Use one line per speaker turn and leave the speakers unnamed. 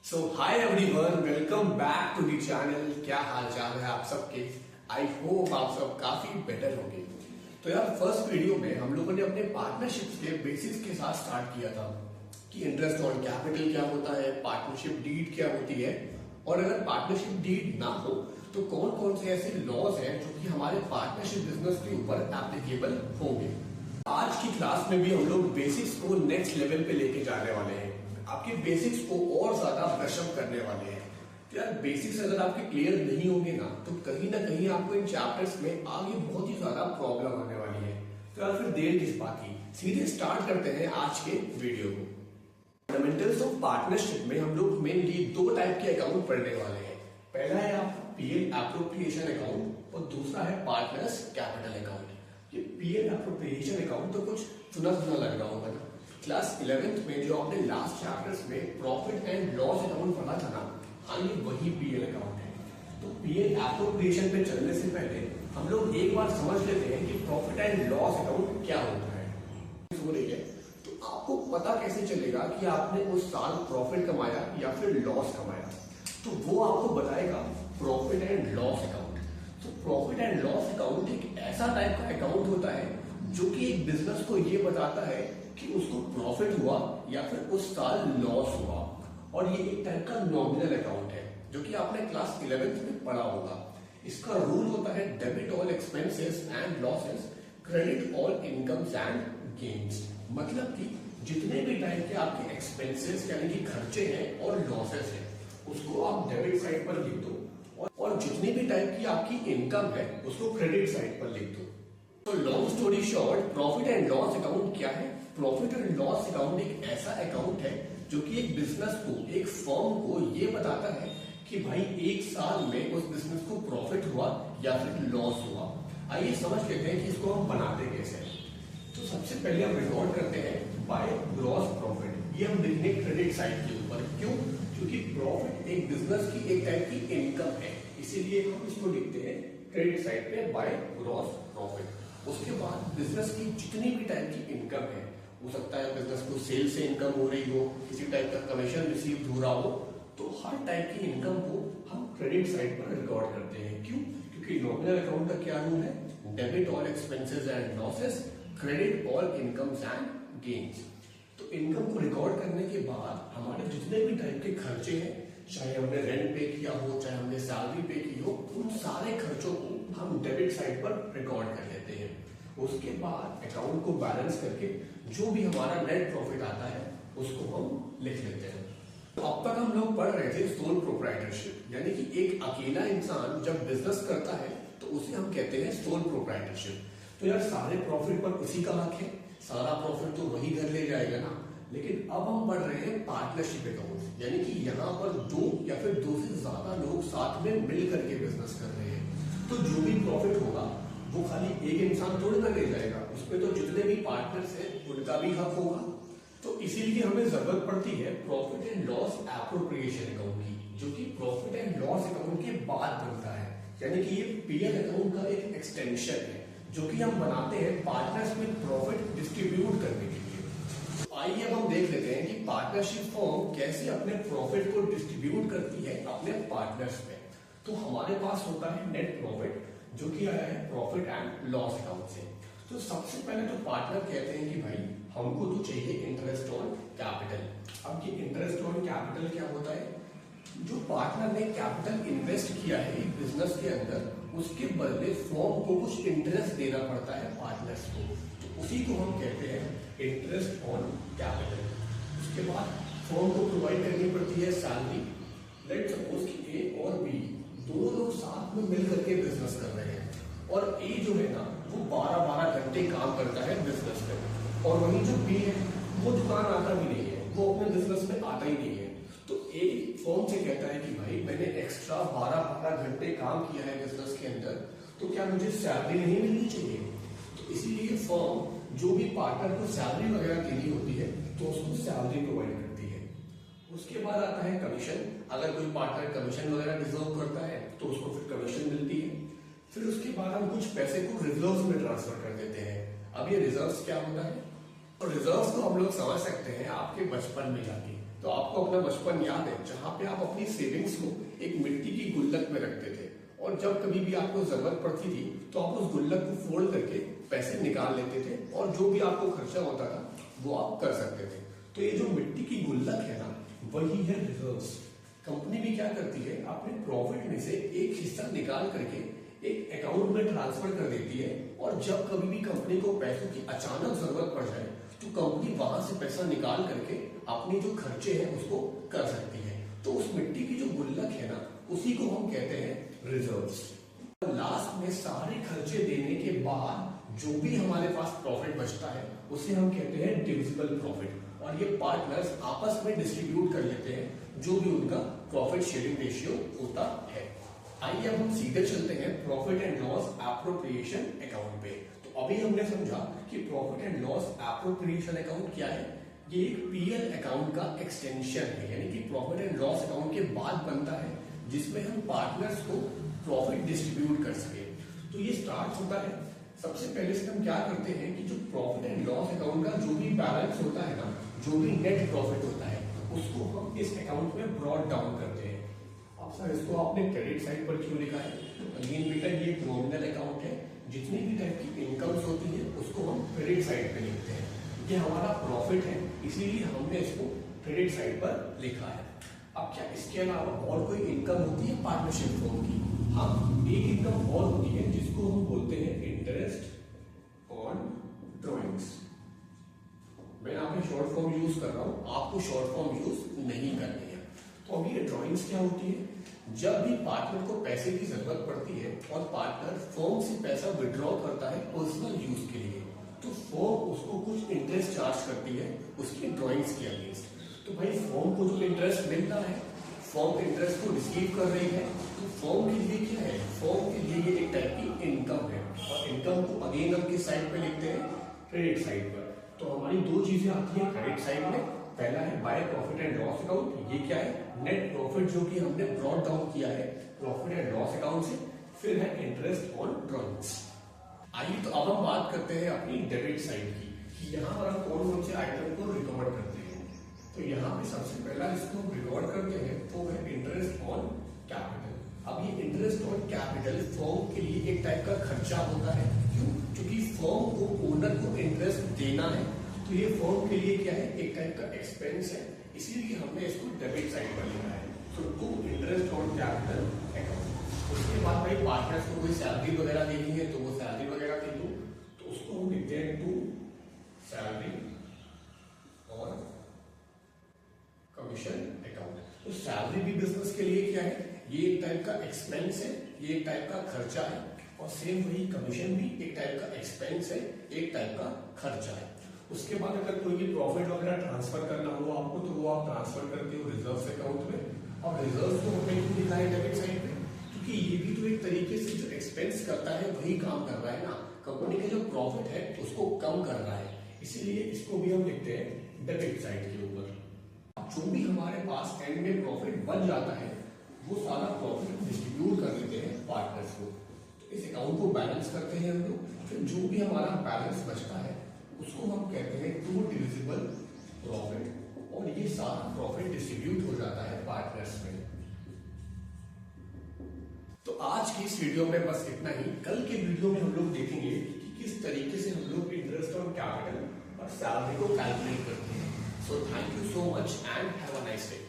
So hi everyone, welcome back to the channel. क्या हाल चाल है आप सबके? आई होप आप सब काफी बेटर होंगे। तो यार, फर्स्ट वीडियो में हम लोगों ने अपने पार्टनरशिप्स के बेसिक्स के साथ स्टार्ट किया था कि इंटरेस्ट ऑन कैपिटल क्या होता है, पार्टनरशिप डीड क्या होती है, और अगर पार्टनरशिप डीड ना हो तो कौन कौन से ऐसे लॉज हैं जो कि हमारे पार्टनरशिप बिजनेस के ऊपर एप्लीकेबल होंगे। आज की क्लास में भी हम लोग बेसिक्स को नेक्स्ट लेवल पे लेके जाने वाले हैं, आपके बेसिक्स को और ज्यादा ब्रशअप करने वाले हैं। तो यार, बेसिक्स अगर आपके क्लियर नहीं होंगे ना तो कहीं ना कहीं आपको इन चैप्टर्स में आगे बहुत ही ज्यादा प्रॉब्लम आने वाली है। तो यार फिर देर किस बात की, सीधे स्टार्ट करते हैं आज के वीडियो को। फंडामेंटल्स ऑफ पार्टनरशिप में हम लोग मेनली दो टाइप के अकाउंट पढ़ने वाले हैं। पहला है आपका पीएल एप्रोप्रिएशन अकाउंट और दूसरा है पार्टनर्स कैपिटल अकाउंट। ये पीएल एप्रोप्रिएशन अकाउंट तो कुछ सुना सुना लग रहा होगा ना। क्लास 11th में जो आपने लास्ट चैप्टर्स में प्रॉफिट एंड लॉस अकाउंट पढ़ा था ना, हाँ, ये वही पीएल अकाउंट है। तो पीएल एप्रोप्रिएशन पे चलने से पहले हम लोग एक बार समझ लेते हैं कि प्रॉफिट एंड लॉस अकाउंट क्या होता है। हो रही है तो आपको पता कैसे चलेगा कि आपने उस साल प्रॉफिट कमाया या फिर लॉस कमाया? तो वो आपको बताएगा प्रॉफिट एंड लॉस अकाउंट। तो प्रॉफिट एंड लॉस अकाउंट एक ऐसा टाइप का अकाउंट होता है जो कि एक बिजनेस को ये बताता है कि उसको प्रॉफिट हुआ या फिर उस साल लॉस हुआ। और ये एक टाइप का नॉमिनल अकाउंट है जो कि आपने क्लास 11th में पढ़ा होगा। इसका रूल होता है debit all expenses and losses, credit all incomes and gains. मतलब कि जितने भी टाइप के आपके एक्सपेंसेस यानी कि खर्चे हैं और लॉसेस हैं, उसको आप डेबिट साइड पर लिख दो, और जितनी भी टाइप की आपकी इनकम है उसको क्रेडिट साइड पर लिख दो। तो long story short, profit and loss account क्या है? प्रॉफिट एंड लॉस अकाउंट एक ऐसा अकाउंट है जो कि एक बिजनेस को, एक फर्म को ये बताता है कि भाई एक साल में उस बिजनेस को प्रॉफिट हुआ या फिर लॉस हुआ। आइए समझ लेते हैं कि इसको हम बनाते कैसे हैं। तो सबसे पहले हम रिकॉर्ड करते हैं बाय ग्रॉस प्रॉफिट। ये हम लिखने क्रेडिट साइड के ऊपर। क्यों? क्योंकि प्रॉफिट एक बिजनेस की एक टाइप की इनकम है, इसीलिए हम इसको लिखते हैं क्रेडिट साइड पे बाय ग्रॉस प्रॉफिट। उसके बाद बिजनेस की जितनी भी टाइप की इनकम है, हो सकता है बिजनेस को सेल से इनकम हो रही हो, किसी टाइप का कमीशन रिसीव हो रहा हो, तो हर टाइप की इनकम को हम क्रेडिट साइड पर रिकॉर्ड करते हैं। क्यों? क्योंकि नॉमिनल अकाउंट का क्या रूल है? Debit all expenses and losses, credit all incomes and gains. तो इनकम को रिकॉर्ड करने के बाद हमारे जितने भी टाइप के खर्चे हैं, चाहे हमने रेंट पे किया हो, चाहे हमने सैलरी पे की हो, उन सारे खर्चों को हम डेबिट साइड पर रिकॉर्ड कर लेते हैं। उसके बाद अकाउंट को बैलेंस करके जो भी हमारा नेट प्रॉफिट आता है उसको हम लिख लेते हैं। तो अब तक हम लोग पढ़ रहे थे सोल प्रोप्राइटरशिप, यानी कि एक अकेला इंसान जब बिजनेस करता है तो उसे हम कहते हैं सोल प्रोप्राइटरशिप। तो यार, सारे प्रॉफिट पर उसी का हक है, सारा प्रॉफिट तो वही घर ले जाएगा ना। लेकिन अब हम पढ़ रहे हैं पार्टनरशिप अकाउंट, यानी कि यहाँ पर दो या फिर दो से ज्यादा लोग साथ में मिल करके बिजनेस कर रहे हैं। तो जो भी प्रॉफिट होगा वो खाली एक इंसान थोड़ी ना ले जाएगा, उसमें तो जितने भी पार्टनर्स हैं उनका भी हक होगा। तो इसीलिए हमें जरूरत पड़ती है profit and loss appropriation account की, जो कि प्रॉफिट एंड लॉस अकाउंट के बाद बनता है। यानी कि ये पीएल अकाउंट का एक एक्सटेंशन है जो कि हम बनाते हैं पार्टनर्स में प्रॉफिट डिस्ट्रीब्यूट करने के लिए। तो आइए अब हम देख लेते हैं कि पार्टनरशिप फर्म कैसे अपने प्रॉफिट को डिस्ट्रीब्यूट करती है अपने पार्टनर्स में। तो हमारे पास होता है नेट प्रॉफिट, जो कि आया है प्रॉफिट एंड लॉस अकाउंट से। तो सबसे पहले तो पार्टनर कहते हैं कि भाई हमको तो चाहिए इंटरेस्ट ऑन कैपिटल। अब ये इंटरेस्ट ऑन कैपिटल क्या होता है? जो पार्टनर ने कैपिटल इन्वेस्ट किया है एक बिजनेस के अंदर, उसके बदले फर्म को कुछ इंटरेस्ट देना पड़ता है पार्टनर्स को, तो उसी को हम कहते हैं इंटरेस्ट ऑन कैपिटल। उसके बाद फर्म को प्रोवाइड करनी पड़ती है सैलरी। लेट्स सपोज कि ए और बी दोनों लोग साथ में मिल करके बिजनेस कर रहे हैं, और ए जो है ना वो 12-12 घंटे काम करता है बिजनेस में, और वहीं जो बी है वो दुकान आता भी नहीं है, वो अपने बिजनेस में आता ही नहीं है। तो ए फर्म से कहता है कि भाई मैंने एक्स्ट्रा 12-12 घंटे काम किया है बिजनेस के अंदर, तो क्या मुझे सैलरी नहीं मिलनी चाहिए? तो इसीलिए फर्म जो भी पार्टनर को सैलरी वगैरह देनी होती है तो उसको सैलरी प्रोवाइड करती है। उसके बाद आता है कमीशन। अगर कोई पार्टनर कमीशन वगैरह डिजर्व करता है तो उसको फिर कमीशन मिलती है। फिर उसके बाद हम कुछ पैसे को रिजर्व्स में ट्रांसफर कर देते हैं। अब ये रिजर्व्स क्या होता है? और रिजर्व्स को हम लोग समझ सकते हैं आपके बचपन में जाके। तो आपको अपना बचपन याद है जहां पे आप अपनी सेविंग्स को एक मिट्टी की गुल्लक में रखते थे और जब कभी भी आपको जरूरत पड़ती थी तो आप उस गुल्लक को फोल्ड करके पैसे निकाल लेते थे और जो भी आपको खर्चा होता था वो आप कर सकते थे। तो ये जो मिट्टी की गुल्लक है ना, वही है रिजर्व्स। कंपनी भी क्या करती है, अपने प्रॉफिट में से एक हिस्सा निकाल करके एक अकाउंट में ट्रांसफर कर देती है और जब कभी भी कंपनी को पैसों की अचानक जरूरत पड़ जाए तो कंपनी वहां से पैसा निकाल करके अपनी जो खर्चे हैं उसको कर सकती है। तो उस मिट्टी की जो गुल्लक है ना, उसी को हम कहते हैं रिजर्व्स। लास्ट में सारे खर्चे देने के बाद जो भी हमारे पास प्रॉफिट बचता है उसे हम कहते हैं डिविजिबल प्रॉफिट, और ये पार्टनर्स आपस में डिस्ट्रीब्यूट कर लेते हैं जो भी उनका प्रॉफिट शेयरिंग रेशियो होता है। आइए अब हम सीधे चलते हैं profit and loss appropriation account पे। तो अभी हमने समझा कि profit and loss appropriation account क्या है। ये एक पीएल अकाउंट का एक्सटेंशन है, यानी कि प्रॉफिट एंड लॉस अकाउंट के बाद बनता है जिसमें हम पार्टनर्स को प्रॉफिट डिस्ट्रीब्यूट कर सके। तो ये स्टार्ट होता है, सबसे पहले से हम क्या करते हैं कि जो प्रॉफिट एंड लॉस अकाउंट का जो भी बैलेंस होता है ना, जो भी नेट प्रॉफिट होता है उसको हम इस अकाउंट में ब्रॉट डाउन करते हैं। अब सर इसको आपने क्रेडिट साइड पर क्यों लिखा है? अगेन बेटा ये एक नॉमिनल अकाउंट है, जितनी भी टाइप की इनकम्स होती है उसको हम क्रेडिट साइड पे लिखते हैं। ये हमारा प्रॉफिट है इसीलिए हमने इसको क्रेडिट साइड पर लिखा है। अब क्या इसके अलावा और कोई इनकम होती है पार्टनरशिप फॉर्म की? हाँ, एक इनकम और होती है जिसको हम बोलते हैं इंटरेस्ट ऑन ड्रॉइंग्स। मैं यहाँ पे शॉर्ट फॉर्म यूज कर रहा हूँ, आपको शॉर्ट फॉर्म यूज नहीं करनी है। तो अब ये ड्रॉइंग्स क्या होती है? जब भी पार्टनर को पैसे की जरूरत पड़ती है और पार्टनर फॉर्म से पैसा विड्रॉ करता है पर्सनल यूज के लिए, तो फॉर्म उसको कुछ इंटरेस्ट चार्ज करती है उसकी ड्रॉइंग्स के अगेंस्ट। तो भाई फॉर्म को जो इंटरेस्ट मिल रहा है, फॉर्म इंटरेस्ट को रिसीव कर रही है, तो फॉर्म के लिए क्या है? फॉर्म के लिए ये एक टाइप की इनकम है, और इनकम को अगेन हम किस साइड पे लिखते हैं? क्रेडिट साइड पर। तो हमारी दो चीजें आती है क्रेडिट साइड में। पहला है by profit and loss account, ये क्या है? नेट प्रॉफिट जो कि हमने ब्रॉट डाउन किया है प्रॉफिट एंड लॉस अकाउंट से। फिर है इंटरेस्ट ऑन ड्रॉइंग्स। आइए तो अब हम बात करते हैं अपनी डेबिट साइड की, कि यहाँ पर हम कौन कौन से आइटम को रिकॉर्ड करते हैं। तो यहाँ पे सबसे पहला इसको रिकॉर्ड करते हैं वो है इंटरेस्ट ऑन कैपिटल। अब ये इंटरेस्ट ऑन कैपिटल फर्म के लिए एक टाइप का खर्चा होता है। क्यों? क्योंकि फर्म को ओनर को इंटरेस्ट देना है, तो ये फर्म के लिए क्या है? एक टाइप का एक्सपेंस है, इसीलिए हमने इसको डेबिट साइड पर लिखा है। तो to interest on capital account. उसके बाद भाई पार्टनर्स को कोई सैलरी वगैरह देनी है तो वो सैलरी वगैरह दे दो, तो उसको हम लिखते हैं टू सैलरी और कमीशन अकाउंट। तो सैलरी भी बिजनेस के लिए क्या है? ये एक टाइप का एक्सपेंस है, ये एक टाइप का खर्चा है, और सेम वही कमीशन भी एक टाइप का एक्सपेंस है, एक टाइप का खर्चा है। उसके बाद अगर कोई भी प्रॉफिट वगैरह ट्रांसफर करना हो आपको, तो वो आप ट्रांसफर करते हो रिजर्व अकाउंट में। और रिजर्व को हमने क्यों लिखा है डेबिट साइड पे? क्योंकि ये भी तो एक तरीके से जो एक्सपेंस करता है वही काम कर रहा है ना, कंपनी का जो प्रॉफिट है उसको कम कर रहा है, इसीलिए इसको भी हम लिखते हैं डेबिट साइड के ऊपर। जो भी हमारे पास एंड में प्रॉफिट बन जाता है वो सारा प्रॉफिट डिस्ट्रीब्यूट कर देते हैं पार्टनर्स को। तो इस अकाउंट को बैलेंस करते हैं हम लोग, फिर जो भी हमारा बैलेंस बचता है उसको हम कहते हैं टू डिविजिबल प्रॉफिट, और ये सारा प्रॉफिट डिस्ट्रीब्यूट हो जाता है पार्टनर्स में। तो आज की इस वीडियो में बस इतना ही। कल के वीडियो में हम लोग देखेंगे कि किस तरीके से हम लोग इंटरेस्ट ऑन कैपिटल और सैलरी को कैलकुलेट करते हैं। So thank you so much and have a nice day.